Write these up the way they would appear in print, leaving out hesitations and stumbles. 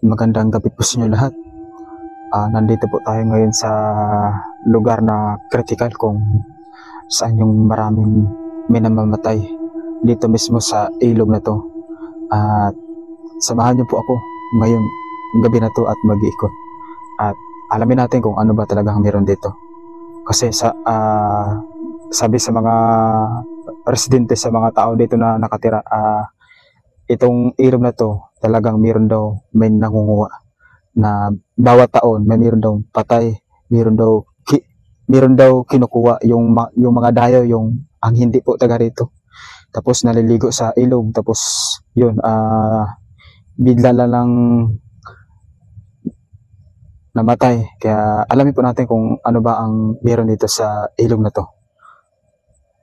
Magandang gabi po sa inyo lahat. Nandito po tayo ngayon sa lugar na critical kung saan yung maraming minamamatay dito mismo sa ilog na to. At samahan niyo po ako ngayong gabi na to at mag-iikot. At alamin natin kung ano ba talagang meron dito. Kasi sabi sa mga residente, sa mga tao dito na nakatira, itong ilog na to talagang meron daw may nangunguha na bawat taon may meron daw patay, meron daw kinukuha yung mga dayo, yung ang hindi po taga rito, tapos naliligo sa ilog, tapos yun bigla lang namatay. Kaya alamin po natin kung ano ba ang meron dito sa ilog na to.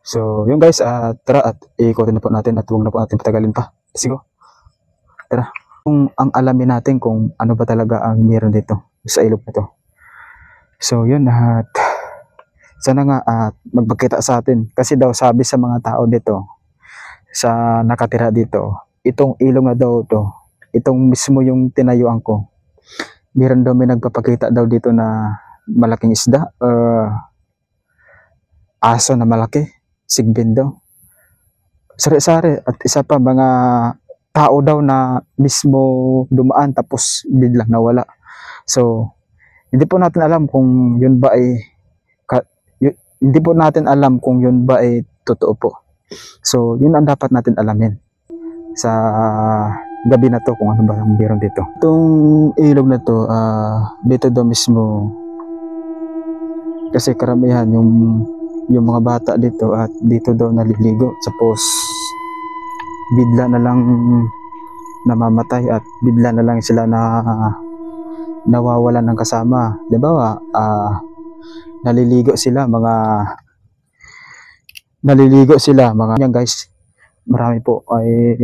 So yun guys, tara at ikutin na po natin at huwag na po natin patagalin pa. Let's go. Tara. Kung ang alamin natin kung ano ba talaga ang meron dito sa ilog na to. So yun, at sana nga magpakita sa atin. Kasi daw sabi sa mga tao dito, sa nakatira dito, itong ilog na daw to, itong mismo yung tinayuan ko, meron daw may nagpapakita daw dito na malaking isda, aso na malaki, sigbin daw, sari-sari, at isa pa mga tao daw na mismo dumaan tapos biglang nawala. So hindi po natin alam kung yun ba ay hindi po natin alam kung yun ba ay totoo po. So yun ang dapat natin alamin sa gabi na to, kung ano ba ang meron dito. Itong ilog na to, dito daw mismo, kasi karamihan yung mga bata dito at dito daw naliligo, tapos bigla na lang namamatay at bigla na lang sila nawawalan ng kasama. Di ba? Naliligo sila mga yan guys. Marami po ay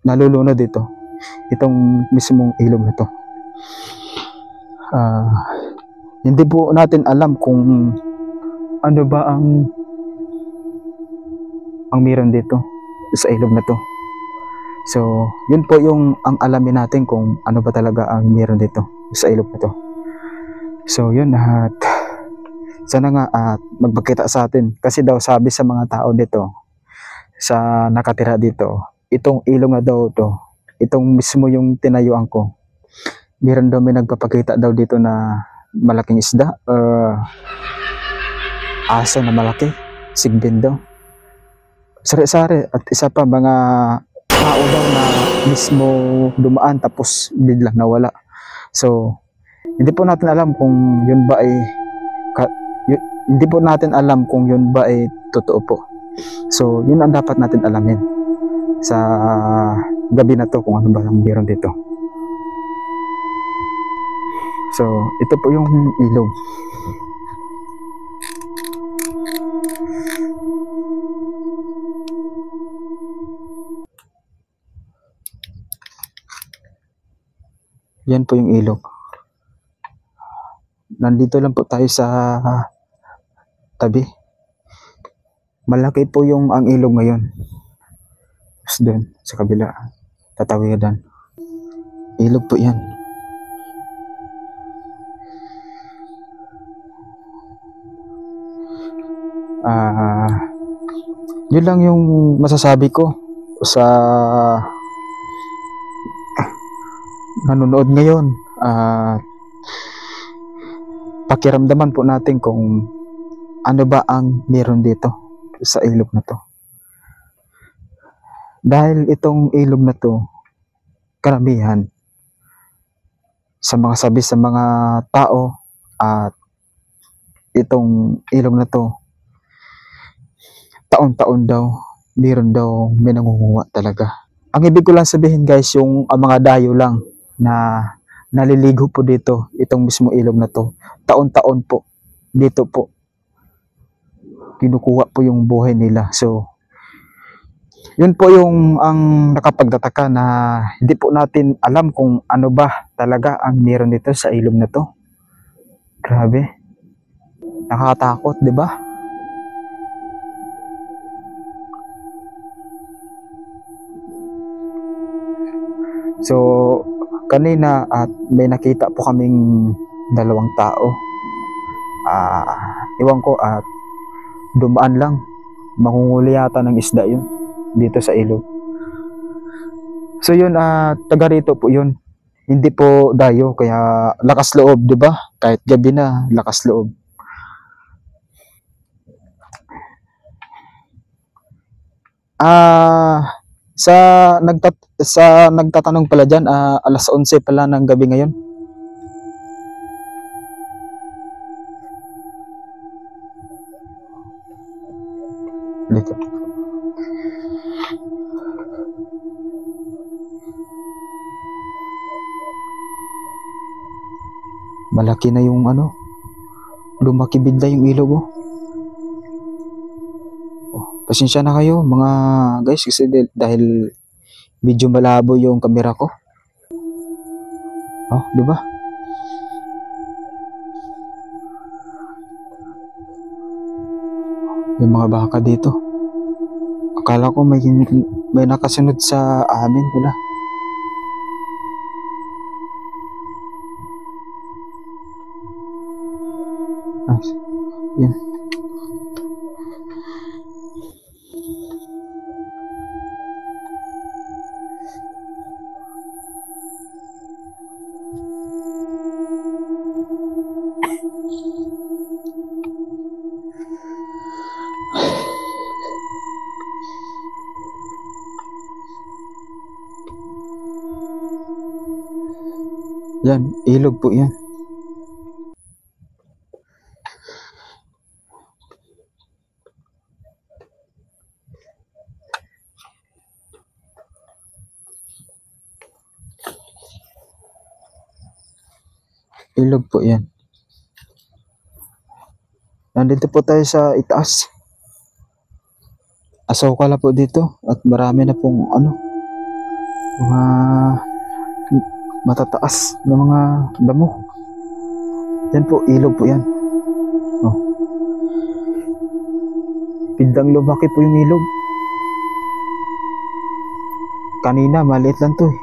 nalulunod dito, itong mismong ilog na to. Hindi po natin alam kung ano ba ang meron dito sa ilog na to. So yun po yung ang alamin natin kung ano ba talaga ang meron dito sa ilog na to. So yun, at sana nga magpakita sa atin. Kasi daw sabi sa mga tao dito, sa nakatira dito, itong ilog na daw to, itong mismo yung tinayuan ko, meron daw may nagpapakita daw dito na malaking isda, aso na malaki, sigbin daw, sari-sari, at isa pa mga tao daw na mismo dumaan tapos biglang nawala. So hindi po natin alam kung yun ba ay totoo po. So yun ang dapat natin alamin sa gabi na to, kung ano ba ang meron dito. So ito po yung ilog. Yan po yung ilog. Nandito lang po tayo sa tabi. Malaki po yung ang ilog ngayon. Tapos doon sa kabila, tatawiran, ilog po yan. Yun lang yung masasabi ko sa nanonood ngayon. Pakiramdaman po natin kung ano ba ang meron dito sa ilog na to. Dahil itong ilog na to, karamihan sa mga sabi sa mga tao, at itong ilog na to, taon-taon daw meron daw may nangunguha talaga. Ang ibig ko lang sabihin guys, yung mga dayo lang na naliligo po dito, itong mismo ilog na to, taon-taon po dito po kinukuha po yung buhay nila. So yun po yung ang nakapagtataka, na hindi po natin alam kung ano ba talaga ang meron dito sa ilog na to. Grabe, nakakatakot, di ba? So Kanina at may nakita po kaming dalawang tao. Iwan ko at dumaan lang. Mangunguli yata ng isda yun dito sa ilog. So yun, taga rito po yun. Hindi po dayo, kaya lakas loob, di ba? Kahit gabi na, lakas loob. Sa nagtatanong pala dyan, alas 11 pala ng gabi ngayon. Dito. Malaki na yung lumaki bigla yung ilog, oh. Pasensya na kayo mga guys kasi dahil medyo malabo yung camera ko. Oh, di ba? Yung mga baka dito. Akala ko may nakasunod sa amin, wala. Yan. Yan, ilog po yan. Ilog po yan. Nandito po tayo sa itaas. Asukal po dito at marami na pong mga matataas na mga damo. Yan po, ilog po yan. Oh. Biglang lumaki po yung ilog. Kanina maliit lang to eh.